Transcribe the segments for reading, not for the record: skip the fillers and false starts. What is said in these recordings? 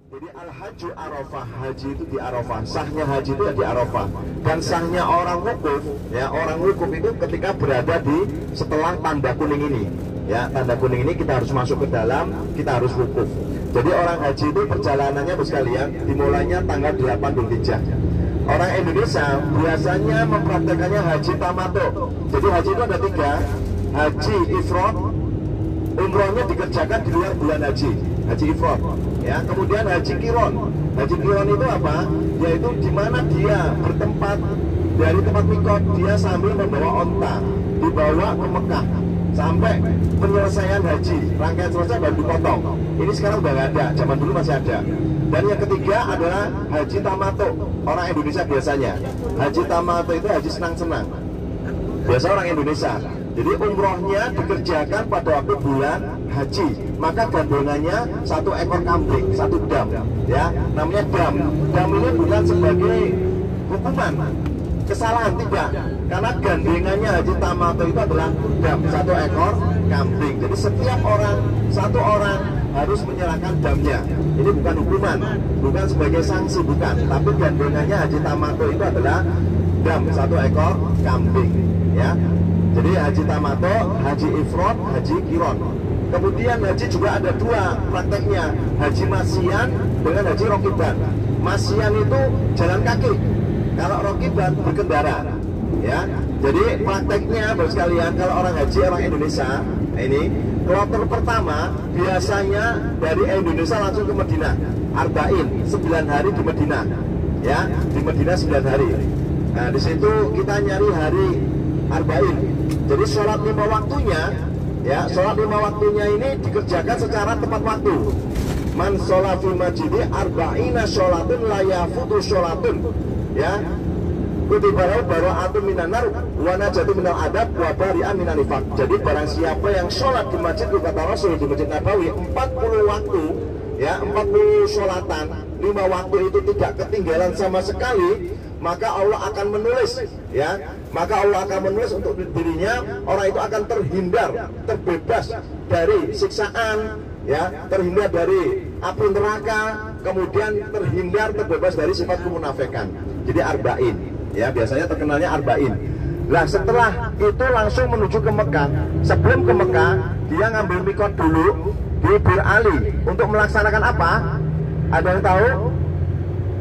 Jadi al-hajju Arafah, haji itu di Arafah, sahnya haji itu di Arafah. Dan sahnya orang wukuf, ya orang wukuf itu ketika berada di setelah tanda kuning ini. Ya, tanda kuning ini kita harus masuk ke dalam, kita harus wukuf. Jadi orang haji itu perjalanannya bos sekalian dimulainya tanggal 8 Dzulhijjah. Orang Indonesia biasanya mempraktekannya haji tamattu. Jadi haji itu ada 3, haji ifrad, umrohnya dikerjakan di luar bulan haji, haji ifrad. Ya, kemudian haji kiron. Haji kiron itu apa? Yaitu di mana dia bertempat dari tempat mikot, dia sambil membawa onta, dibawa ke Mekah sampai penyelesaian haji, rangkaian selesai baru dipotong. Ini sekarang udah nggak ada, zaman dulu masih ada. Dan yang ketiga adalah haji tamattu. Orang Indonesia biasanya haji tamattu itu haji senang-senang. Biasa orang Indonesia. Jadi umrohnya dikerjakan pada waktu bulan haji, maka gandongannya 1 ekor kambing, 1 dam, ya, namanya dam. Dam ini bukan sebagai hukuman, kesalahan tidak, karena gandengannya haji tamattu itu adalah dam, 1 ekor kambing. Jadi setiap orang, 1 orang harus menyerahkan damnya. Ini bukan hukuman, bukan sebagai sanksi, bukan, tapi gandengannya haji tamattu itu adalah dam, 1 ekor kambing, ya. Jadi haji tamattu, haji ifrad, haji kiron. Kemudian haji juga ada 2 prakteknya, haji masyian dengan haji rokiban. Masyian itu jalan kaki, kalau rokiban berkendara. Ya, jadi prakteknya bos sekalian, kalau orang haji orang Indonesia ini kloter pertama biasanya dari Indonesia langsung ke Madinah, arba'in, 9 hari di Madinah. Ya, di Madinah 9 hari. Nah, di situ kita nyari hari arba'in. Jadi sholat 5 waktunya, ya, sholat 5 waktunya ini dikerjakan secara tepat waktu. Man sholat fi masjidi arba'ina sholatun la yafutu sholatun, ya. Kutibalau bara'atun minan nar wa najatu minal adab wa bari'an minan nifaq. Jadi barang siapa yang sholat di masjid, kata Rasul di Masjid Nabawi 40 waktu, ya, 40 sholatan, 5 waktu itu tidak ketinggalan sama sekali, maka Allah akan menulis, ya, maka Allah akan menulis untuk dirinya, orang itu akan terhindar, terbebas dari siksaan, ya, terhindar dari api neraka, kemudian terhindar, terbebas dari sifat kemunafikan. Jadi arba'in, ya, biasanya terkenalnya arba'in. Nah, setelah itu langsung menuju ke Mekah. Sebelum ke Mekah, dia ngambil mikot dulu di Bir Ali untuk melaksanakan apa? Ada yang tahu?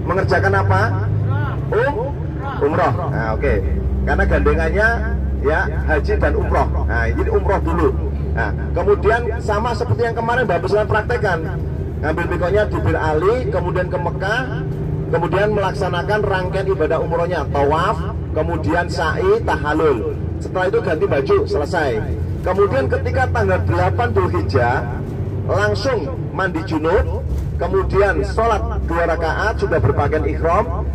Mengerjakan apa? Umroh. Nah, oke. Karena gandengannya ya haji dan umroh. Nah, jadi umroh dulu. Nah, kemudian sama seperti yang kemarin Bapak Presiden praktekkan, ngambil mikotnya di Bir Ali, kemudian ke Mekah, kemudian melaksanakan rangkaian ibadah umrohnya, tawaf, kemudian sa'i, tahallul. Setelah itu ganti baju, selesai. Kemudian ketika tanggal 8 Dzulhijjah langsung mandi junub, kemudian sholat 2 rakaat, sudah berpakaian ihram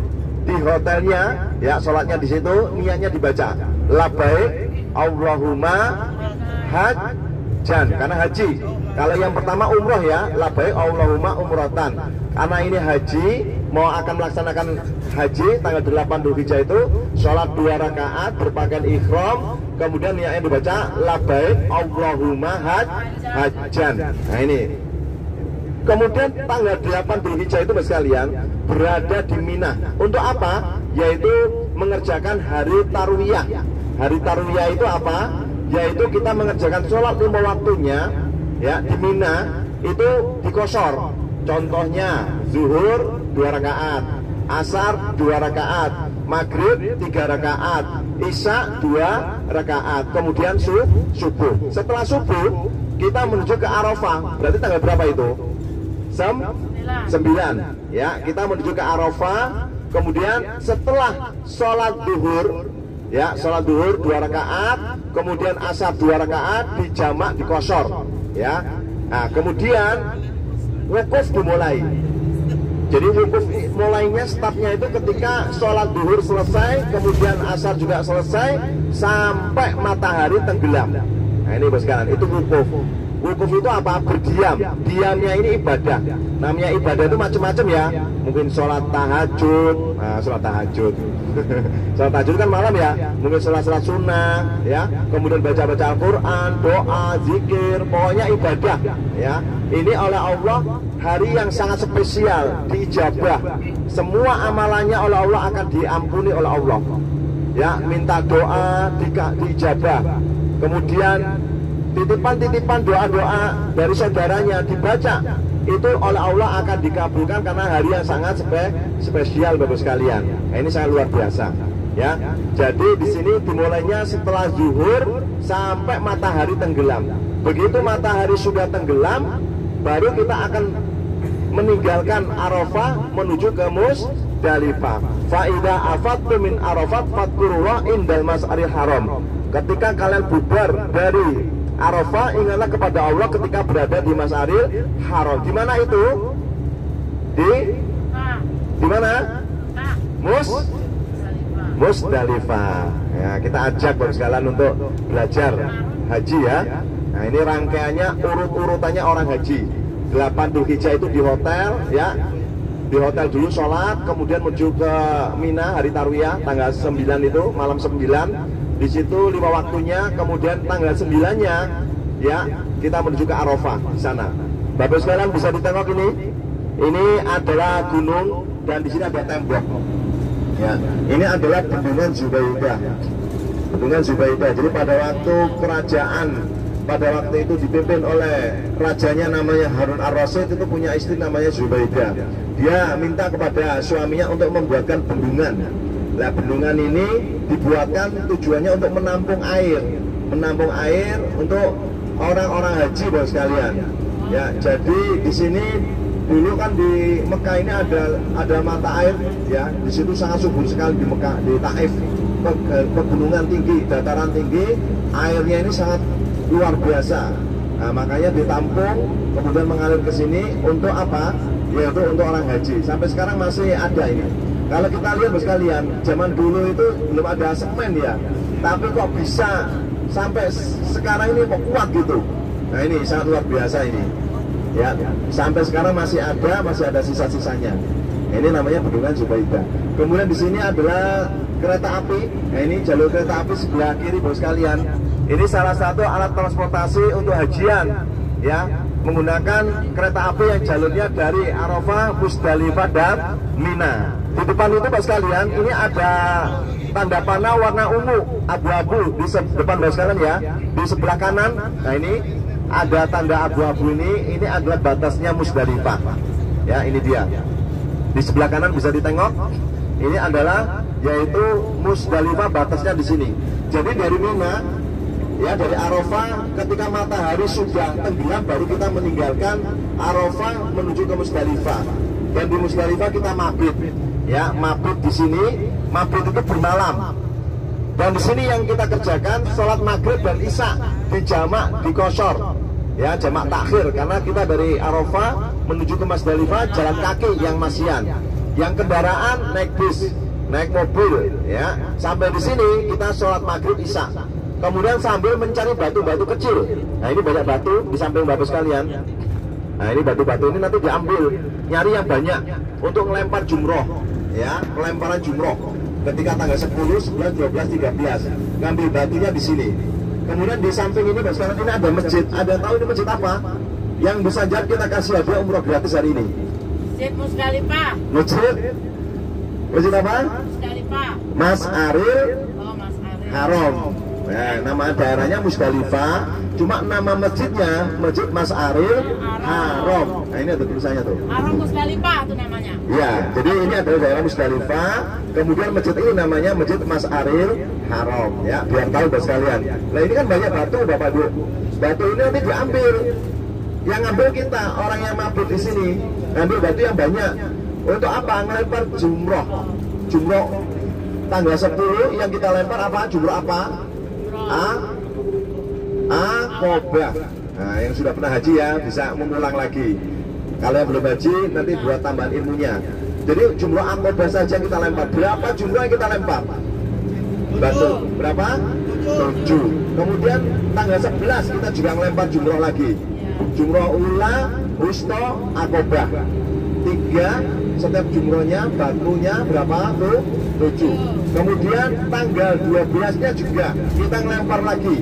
di hotelnya, ya, sholatnya di situ, niatnya dibaca labbaik Allahumma hajjan, karena haji. Kalau yang pertama umroh, ya, labbaik Allahumma umrotan, karena ini haji, mau akan melaksanakan haji tanggal 8 Dzulhijjah itu sholat 2 rakaat, berpakaian ihram, kemudian niatnya dibaca labbaik Allahumma hajjan. Nah, ini kemudian tanggal 8 Dzulhijjah itu sekalian berada di Mina. Untuk apa? Yaitu mengerjakan hari tarwiyah. Hari tarwiyah itu apa? Yaitu kita mengerjakan sholat 5 waktunya, ya, di Mina itu dikosor. Contohnya zuhur 2 rakaat, asar 2 rakaat, maghrib 3 rakaat, isya 2 rakaat, kemudian subuh. Setelah subuh kita menuju ke Arafah. Berarti tanggal berapa itu? 9. Ya, kita menuju ke Arafah. Kemudian setelah sholat duhur, ya, sholat duhur 2 rakaat, kemudian asar 2 rakaat, dijamak, dikosor, ya. Nah, kemudian wukuf dimulai. Jadi wukuf mulainya startnya itu ketika sholat duhur selesai, kemudian asar juga selesai, sampai matahari tenggelam. Nah, ini bos sekalian, itu wukuf. Wukuf itu apa? Berdiam. Diamnya ini ibadah. Namanya ibadah itu macam-macam ya. Mungkin sholat tahajud. Nah, sholat tahajud. Sholat tahajud kan malam ya. Mungkin sholat sunnah ya. Kemudian baca-baca Al-Quran, doa, zikir, pokoknya ibadah ya. Ini oleh Allah hari yang sangat spesial, diijabah. Semua amalannya oleh Allah akan diampuni oleh Allah. Ya, minta doa diijabah. Kemudian titipan-titipan doa-doa dari saudaranya dibaca, itu oleh Allah akan dikabulkan karena hari yang sangat spesial Bapak sekalian. Nah, ini sangat luar biasa ya. Jadi di sini dimulainya setelah zuhur sampai matahari tenggelam. Begitu matahari sudah tenggelam, baru kita akan meninggalkan Arafah menuju ke Musdalifah. Fa'idha afattu min Arafat fadkurullah indal mas'aril haram. Ketika kalian bubar dari Arafah, ingatlah kepada Allah ketika berada di Mas'aril Haram. Di mana itu? Di mana? Musdalifah. Ya, kita ajak Bapak sekalian untuk belajar haji ya. Nah, ini rangkaiannya urut-urutannya orang haji. 8 Dzulhijjah itu di hotel ya. Di hotel dulu sholat, kemudian menuju ke Mina hari Tarwiyah tanggal 9 itu, malam 9. Di situ 5 waktunya, kemudian tanggal 9-nya ya kita menuju ke Arafah di sana. Bapak sekalian bisa ditengok ini. Ini adalah gunung dan di sini ada tembok. Ya, ini adalah bendungan Zubaidah. Bendungan Zubaidah. Jadi pada waktu kerajaan pada waktu itu dipimpin oleh rajanya namanya Harun ar-Rasyid, itu punya istri namanya Zubaidah. Dia minta kepada suaminya untuk membuatkan bendungan. Nah, bendungan ini dibuatkan tujuannya untuk menampung air untuk orang-orang haji Bapak sekalian. Ya, jadi di sini dulu kan di Mekah ini ada mata air ya. Di situ sangat subur sekali di Mekah, di Taif, pegunungan tinggi, dataran tinggi, airnya ini sangat luar biasa. Nah, makanya ditampung kemudian mengalir ke sini untuk apa? Yaitu untuk orang haji. Sampai sekarang masih ada ini. Kalau kita lihat Bapak sekalian, zaman dulu itu belum ada semen ya, tapi kok bisa sampai sekarang ini kok kuat gitu. Nah, ini sangat luar biasa ini. Ya, sampai sekarang masih ada sisa-sisanya. Nah, ini namanya bendungan Zubaidah. Kemudian di sini adalah kereta api. Nah, ini jalur kereta api sebelah kiri Bapak sekalian. Ini salah satu alat transportasi untuk hajian ya, menggunakan kereta api yang jalurnya dari Arafah, Musdalifah dan Mina. Di depan itu Bapak sekalian, ini ada tanda panah warna ungu abu-abu di depan Bapak sekalian ya. Di sebelah kanan, nah ini ada tanda abu-abu ini adalah batasnya Musdalifah. Ya, ini dia. Di sebelah kanan bisa ditengok. Ini adalah yaitu Musdalifah, batasnya di sini. Jadi dari Mina ya, dari Arafah ketika matahari sudah tenggelam baru kita meninggalkan Arafah menuju ke Musdalifah. Dan di Musdalifah kita mabit. Ya, mabit di sini, mabit itu bermalam. Dan di sini yang kita kerjakan sholat maghrib dan isya dijamak, dikosor. Ya, jamak takhir karena kita dari Arafah menuju ke Musdalifah jalan kaki yang masian. Yang kendaraan naik bis, naik mobil ya. Sampai di sini kita sholat maghrib isya. Kemudian sambil mencari batu-batu kecil. Nah, ini banyak batu di samping Bapak sekalian. Nah, ini batu-batu ini nanti diambil, nyari yang banyak untuk melempar jumroh ya, pelemparan jumroh ketika tanggal 10, 11, 12, 13. Ngambil batunya di sini. Kemudian di samping ini Bapak sekalian, ini ada masjid. Ada tahu ini masjid apa? Yang bisa jadi kita kasih hadiah umroh gratis hari ini. Masjid Musdalifah. Masjid apa? Musdalifah. Mas'aril Haram. Nah, nama daerahnya Musdalifah, cuma nama masjidnya Masjid Mas'aril Haram. Nah, ini ada tulisannya tuh. Haram Musdalifah itu namanya. Ya, jadi ini adalah daerah Musdalifah. Kemudian masjid ini namanya Masjid Mas'aril Haram. Ya, biar tahu Bapak sekalian. Nah, ini kan banyak batu Bapak Bu. Batu ini nanti diambil. Yang ngambil kita, orang yang mabuk di sini, ngambil batu yang banyak. Untuk apa? Ngelempar jumroh. Jumroh tanggal 10 yang kita lempar apa? Jumroh apa? Aqobah. Nah, yang sudah pernah haji ya bisa mengulang lagi. Kalau yang belum haji nanti buat tambahan ilmunya. Jadi jumlah Aqobah saja kita lempar. Berapa jumlah yang kita lempar? Batu. Berapa? 7. Kemudian tanggal 11 kita juga melempar jumroh lagi. Jumroh ula, wusta, akobah. 3, setiap jumrohnya batunya berapa tuh? 7. Kemudian tanggal 12-nya juga kita ngelempar lagi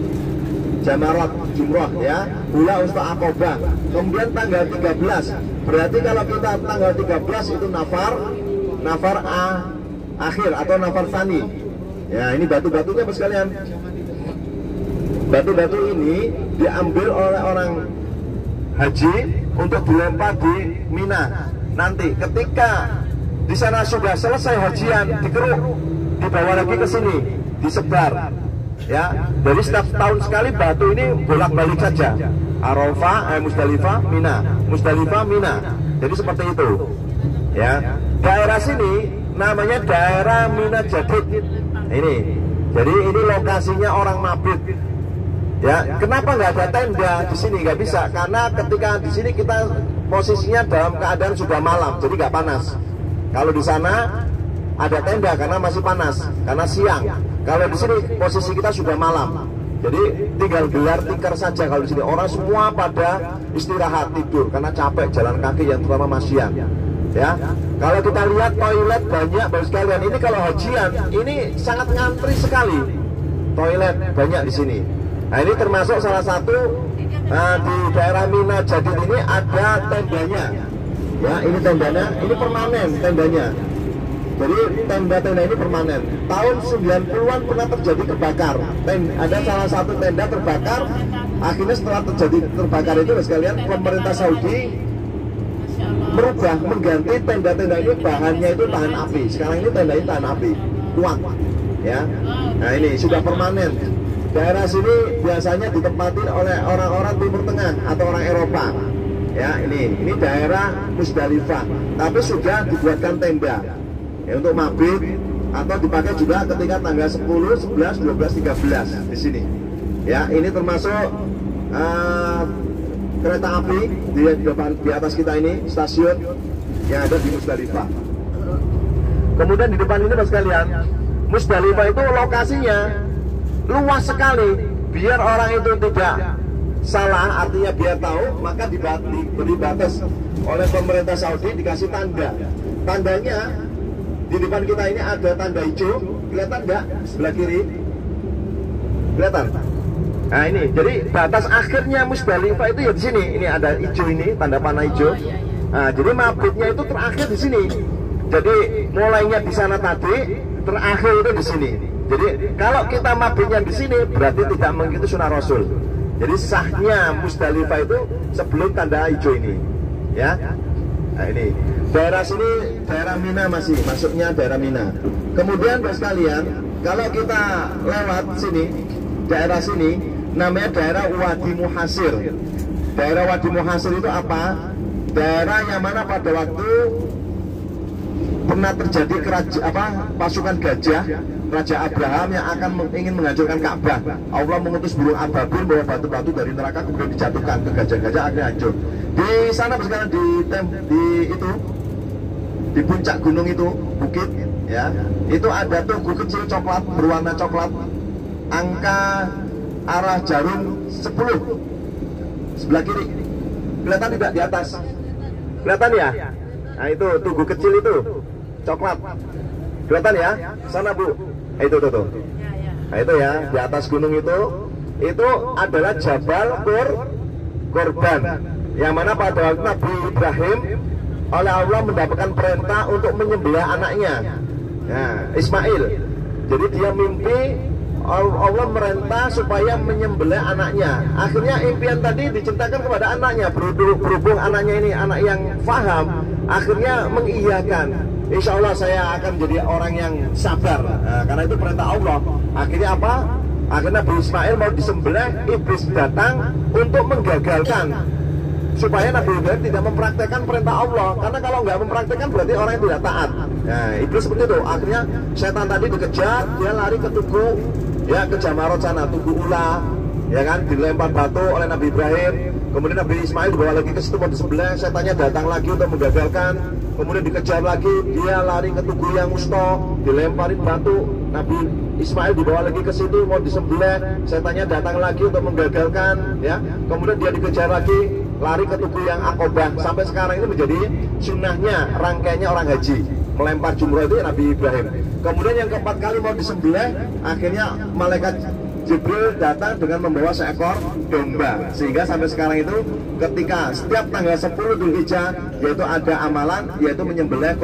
jamarat jumroh ya, ula, wusta, akobah. Kemudian tanggal 13, berarti kalau kita tanggal 13 itu nafar akhir atau nafar tsani. Ya, ini batu-batunya Bapak sekalian. Batu-batu ini diambil oleh orang haji untuk dilempar di Mina. Nanti ketika di sana sudah selesai hajian, dikeruk, dibawa lagi ke sini, disebar. Ya, dari setiap tahun sekali batu ini bolak-balik saja. Arafah, Musdalifah, Mina, Musdalifah, Mina. Jadi seperti itu. Ya, daerah sini namanya daerah Mina Jadid. Ini, jadi ini lokasinya orang mabit. Ya, kenapa nggak ada tenda di sini? Nggak bisa, karena ketika di sini kita posisinya dalam keadaan sudah malam, jadi nggak panas. Kalau di sana ada tenda karena masih panas, karena siang. Kalau di sini posisi kita sudah malam, jadi tinggal gelar tikar saja. Kalau di sini orang semua pada istirahat tidur karena capek jalan kaki yang terutama siang. Ya, kalau kita lihat toilet banyak Bapak sekalian. Ini kalau hajian ini sangat ngantri sekali. Toilet banyak di sini. Nah, ini termasuk salah satu di daerah Mina Jadid ini ada tendanya. Ya, ini tendanya, ini permanen tendanya. Jadi tenda-tenda ini permanen. Tahun 90-an pernah terjadi kebakar. Ada salah satu tenda terbakar. Akhirnya setelah terjadi terbakar itu Bapak sekalian, pemerintah Saudi merubah, mengganti tenda-tenda ini bahannya itu tahan api. Sekarang ini tenda ini tahan api, kuat. Ya, nah ini sudah permanen. Daerah sini biasanya ditempati oleh orang-orang Timur Tengah atau orang Eropa. Ya, ini daerah Musdalifah, tapi sudah dibuatkan tenda ya, untuk mabit atau dipakai juga ketika tanggal 10, 11, 12, 13 di sini. Ya, ini termasuk kereta api di atas kita ini, stasiun yang ada di Musdalifah. Kemudian di depan ini Bapak sekalian, Musdalifah itu lokasinya luas sekali. Biar orang itu tidak salah, artinya biar tahu, maka diberi batas oleh pemerintah Saudi, dikasih tanda. Tandanya di depan kita ini ada tanda hijau, kelihatan nggak sebelah kiri? Kelihatan? Nah ini, jadi batas akhirnya Musdalifah itu ya di sini. Ini ada hijau ini, tanda panah hijau. Nah, jadi mabitnya itu terakhir di sini. Jadi mulainya di sana tadi, terakhir itu di sini. Jadi kalau kita mabitnya di sini berarti tidak mengikuti sunnah Rasul. Jadi sahnya Musdalifah itu sebelum tanda hijau ini. Ya. Nah ini daerah sini daerah Mina, masih masuknya daerah Mina. Kemudian Bapak sekalian, kalau kita lewat sini, daerah sini namanya daerah Wadi Muhasir. Daerah Wadi Muhasir itu apa? Daerah yang mana pada waktu pernah terjadi pasukan gajah, Raja Abraham yang akan ingin menghancurkan Ka'bah. Allah mengutus burung ababil bawa batu-batu dari neraka kemudian dijatuhkan ke gajah-gajah, akhirnya hancur. Di sana sekarang di puncak gunung itu, bukit ya, itu ada tugu kecil coklat berwarna coklat, angka arah jarum 10 sebelah kiri. Kelihatan tidak di atas? Kelihatan ya? Nah itu tugu kecil itu coklat. Kelihatan ya? Sana Bu. Itu tuh. Nah itu ya, di atas gunung itu adalah Jabal Korban, yang mana pada waktu Nabi Ibrahim oleh Allah mendapatkan perintah untuk menyembelih anaknya, nah, Ismail. Jadi dia mimpi Allah merintah supaya menyembelih anaknya. Akhirnya impian tadi diceritakan kepada anaknya. Berhubung anaknya ini anak yang faham, akhirnya mengiyakan. Insya Allah saya akan jadi orang yang sabar. Nah, karena itu perintah Allah. Akhirnya apa? Akhirnya Nabi Ismail mau disembelih, iblis datang untuk menggagalkan supaya Nabi Ibrahim tidak mempraktekkan perintah Allah. Karena kalau nggak mempraktekkan berarti orang yang tidak taat. Nah, iblis seperti itu. Akhirnya setan tadi dikejar, dia lari ke tugu, ya ke Jamarot sana, tugu ula, ya kan, dilempar batu oleh Nabi Ibrahim. Kemudian Nabi Ismail dibawa lagi ke situ mau disembelih, setannya datang lagi untuk menggagalkan. Kemudian dikejar lagi, dia lari ke tugu yang wusta, dilemparin batu. Nabi Ismail dibawa lagi ke situ mau disembelih, setannya datang lagi untuk menggagalkan, ya. Kemudian dia dikejar lagi, lari ke tugu yang Aqobah. Sampai sekarang ini menjadi sunnahnya, rangkaiannya orang haji melempar jumroh itu Nabi Ibrahim. Kemudian yang keempat kali mau disembelih, akhirnya malaikat Jibril datang dengan membawa seekor domba. Sehingga sampai sekarang itu ketika setiap tanggal 10 Dzulhijjah yaitu ada amalan yaitu menyembelih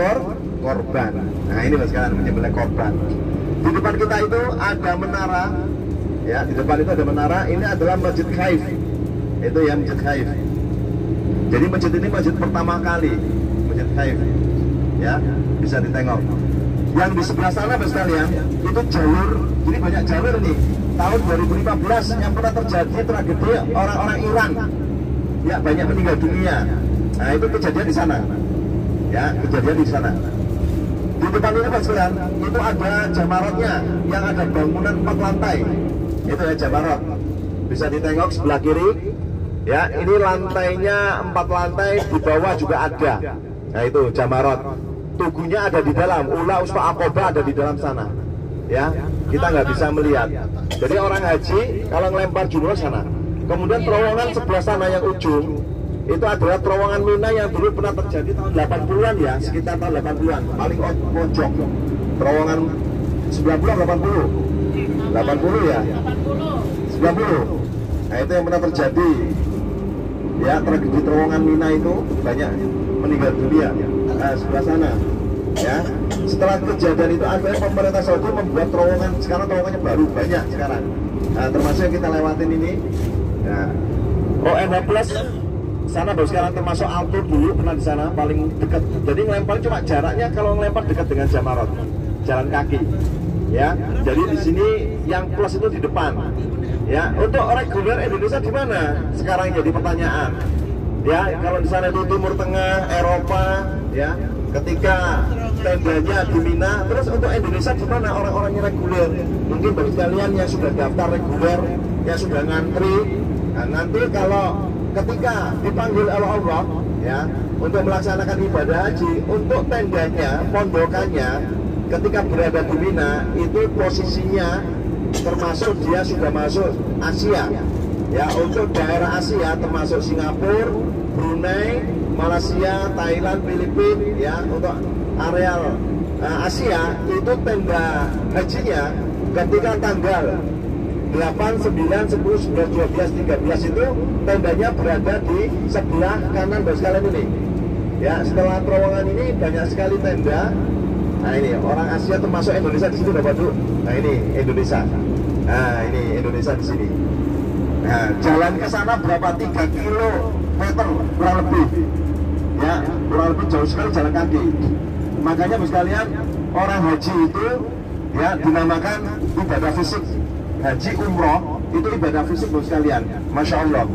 korban. Nah ini mas kalian, menyembelih korban. Di depan kita itu ada menara, ya di depan itu ada menara. Ini adalah Masjid Khaif. Itu ya Masjid Khaif. Jadi masjid ini masjid pertama kali, Masjid Khaif. Ya bisa ditengok. Yang di sebelah sana mas kalian itu jalur, jadi banyak jalur nih. Tahun 2015 yang pernah terjadi tragedi orang-orang Iran, ya banyak meninggal dunia. Nah itu kejadian di sana, ya kejadian di sana. Di depan ini mas kalian itu ada jamarotnya yang ada bangunan 4 lantai. Itu ya jamarot, bisa ditengok sebelah kiri. Ya ini lantainya 4 lantai, di bawah juga ada. Nah itu jamarot. Tugunya ada di dalam, Ula Usfa Aqobah ada di dalam sana. Ya, kita nggak bisa melihat. Jadi orang haji kalau ngelempar jumroh sana. Kemudian terowongan sebelah sana yang ujung itu adalah terowongan Mina yang dulu pernah terjadi tahun 80-an ya, sekitar tahun 80-an, paling pojok. Terowongan 90 80. 80 ya? 90. Nah, itu yang pernah terjadi. Ya, tragedi terowongan Mina itu banyak meninggal dunia. Nah, sebelah sana. Ya, setelah kejadian itu akhirnya pemerintah Saudi membuat terowongan. Sekarang terowongannya baru banyak sekarang. Nah, termasuk yang kita lewatin ini. Nah, ONH Plus sana baru sekarang termasuk Alto dulu pernah di sana paling dekat. Jadi ngelempar cuma jaraknya kalau ngelempar dekat dengan Jamarot, jalan kaki. Ya, jadi di sini yang plus itu di depan. Ya, untuk reguler Indonesia di mana? Sekarang jadi pertanyaan. Ya, kalau di sana itu Timur Tengah, Eropa, ya. Ketika tendanya di Mina, terus untuk Indonesia di mana orang-orangnya reguler? Mungkin bagi kalian yang sudah daftar reguler, yang sudah ngantri, nah nanti kalau ketika dipanggil oleh Allah, ya, untuk melaksanakan ibadah haji, untuk tendanya, pondokannya, ketika berada di Mina, itu posisinya termasuk dia sudah masuk Asia, ya, untuk daerah Asia termasuk Singapura, Brunei, Malaysia, Thailand, Filipina, ya, untuk areal Asia itu tenda hajinya ketika tanggal 8, 9, 10, 11, 12, 13 itu tendanya berada di sebelah kanan bos kalian ini. Ya, setelah terowongan ini banyak sekali tenda. Nah ini orang Asia termasuk Indonesia di sini Bapak Bu. Nah ini Indonesia. Nah ini Indonesia di sini. Nah jalan ke sana berapa? 3 kilometer kurang lebih. Ya kurang lebih jauh sekali jalan kaki. Makanya bos kalian orang haji itu ya dinamakan ibadah fisik. Haji umroh itu ibadah fisik bos kalian. Masya Allah.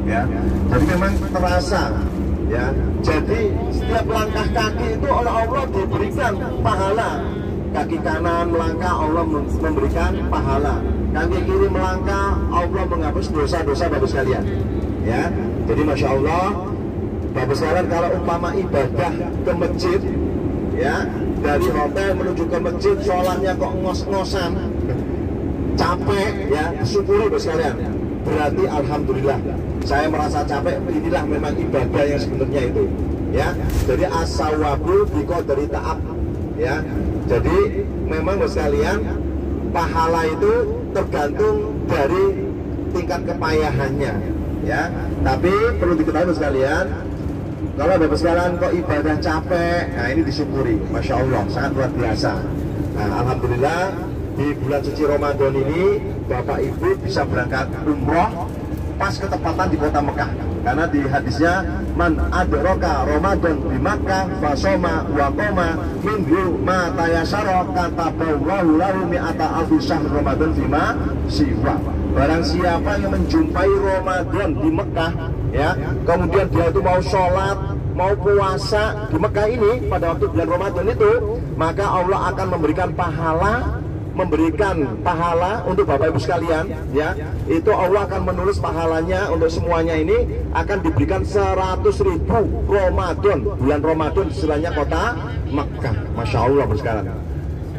Ya jadi memang terasa. Ya, jadi setiap langkah kaki itu oleh Allah diberikan pahala. Kaki kanan melangkah Allah memberikan pahala. Kaki kiri melangkah Allah menghapus dosa-dosa bapak sekalian. Ya, jadi masya Allah, bapak sekalian kalau umpama ibadah ke masjid, ya dari hotel menuju ke masjid, sholatnya kok ngos-ngosan, capek, ya syukuri bapak sekalian. Berarti alhamdulillah saya merasa capek, inilah memang ibadah yang sebenarnya itu, ya. Jadi as-sawabu biqadri ta'ab, ya. Jadi memang bos sekalian pahala itu tergantung dari tingkat kepayahannya, ya. Tapi perlu diketahui bos sekalian, kalau bapak sekalian kok ibadah capek, nah ini disyukuri, masya Allah, sangat luar biasa. Nah, alhamdulillah di bulan suci Ramadan ini bapak ibu bisa berangkat umroh pas ketepatan di kota Mekah, karena di hadisnya man adraka Ramadan di Makkah fasoma wa qoma minhu ma tayassara kataballahu lahu mi'ata alfi syahr Ramadan fima siwa. Barang siapa yang menjumpai Ramadan di Mekah, ya, kemudian dia itu mau sholat, mau puasa di Mekah ini pada waktu bulan Ramadan itu, maka Allah akan memberikan pahala untuk bapak ibu sekalian, ya. Itu Allah akan menulis pahalanya untuk semuanya ini akan diberikan 100.000 Ramadan, bulan Ramadan istilahnya kota Makkah. Masya Allah bos sekalian.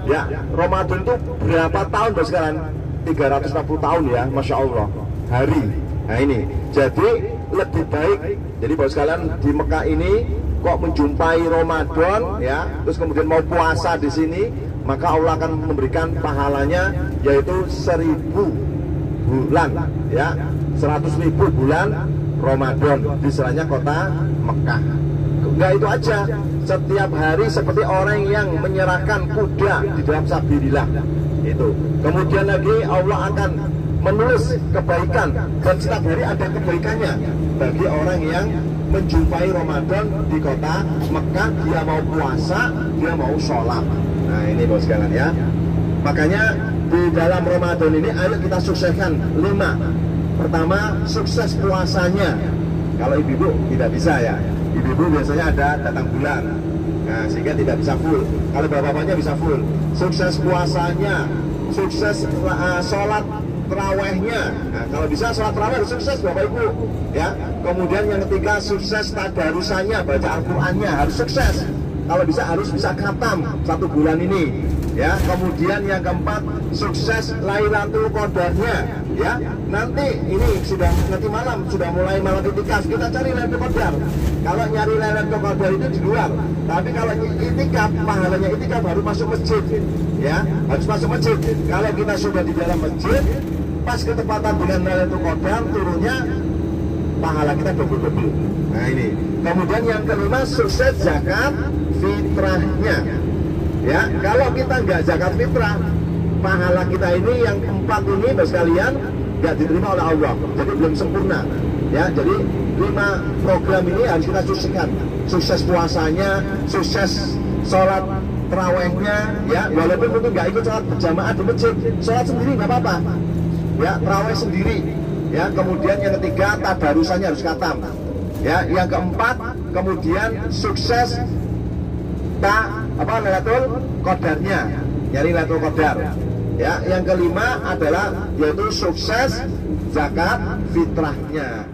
Ya, Ramadan itu berapa tahun bos sekalian? 360 tahun ya, Masya Allah hari. Nah ini, jadi lebih baik. Jadi bos sekalian di Mekah ini kok menjumpai Ramadan ya, terus kemudian mau puasa di sini, maka Allah akan memberikan pahalanya yaitu 1000 bulan ya, 100.000 bulan Ramadan di istilahnya kota Mekah. Enggak itu aja, setiap hari seperti orang yang menyerahkan kuda di dalam sabilillah itu. Kemudian lagi Allah akan menulis kebaikan dan setiap hari ada kebaikannya bagi orang yang menjumpai Ramadan di kota Mekah. Dia mau puasa, dia mau sholat. Nah ini bos sekalian ya. Makanya di dalam Ramadan ini ayo kita sukseskan 5. Pertama, sukses puasanya. Kalau ibu-ibu tidak bisa ya, ibu-ibu biasanya ada datang bulan, nah sehingga tidak bisa full. Kalau bapak-bapaknya bisa full. Sukses puasanya, sukses sholat terawihnya. Nah, kalau bisa sholat terawih harus sukses bapak ibu ya. Kemudian yang ketiga, sukses tadarusannya, baca Al-Qur'annya harus sukses. Kalau bisa harus bisa khatam 1 bulan ini ya. Kemudian yang keempat, sukses Lailatul Qadarnya ya. Nanti ini sudah nanti malam sudah mulai malam itikaf, kita cari Lailatul Qadar. Kalau nyari Lailatul Qadar itu di luar, tapi kalau itikaf, pahalanya itikaf harus masuk masjid ya, harus masuk masjid. Kalau kita sudah di dalam masjid, pas ketepatan dengan Lailatul Qadar turunnya, pahala kita double-double. Nah ini. Kemudian yang kelima, sukses zakat fitrahnya ya. Kalau kita nggak zakat fitrah, pahala kita ini yang 4 ini bos kalian nggak diterima oleh Allah, jadi belum sempurna ya. Jadi 5 program ini harus kita sukseskan. Sukses puasanya, sukses sholat terawihnya ya, walaupun mungkin nggak ikut sholat berjamaah di masjid, sholat sendiri nggak apa-apa ya, terawih sendiri ya. Kemudian yang ketiga, tadarusannya harus khatam ya. Yang keempat, kemudian sukses Lailatul Qadarnya, nyari Lailatul Qadar ya. Yang kelima adalah yaitu sukses zakat fitrahnya.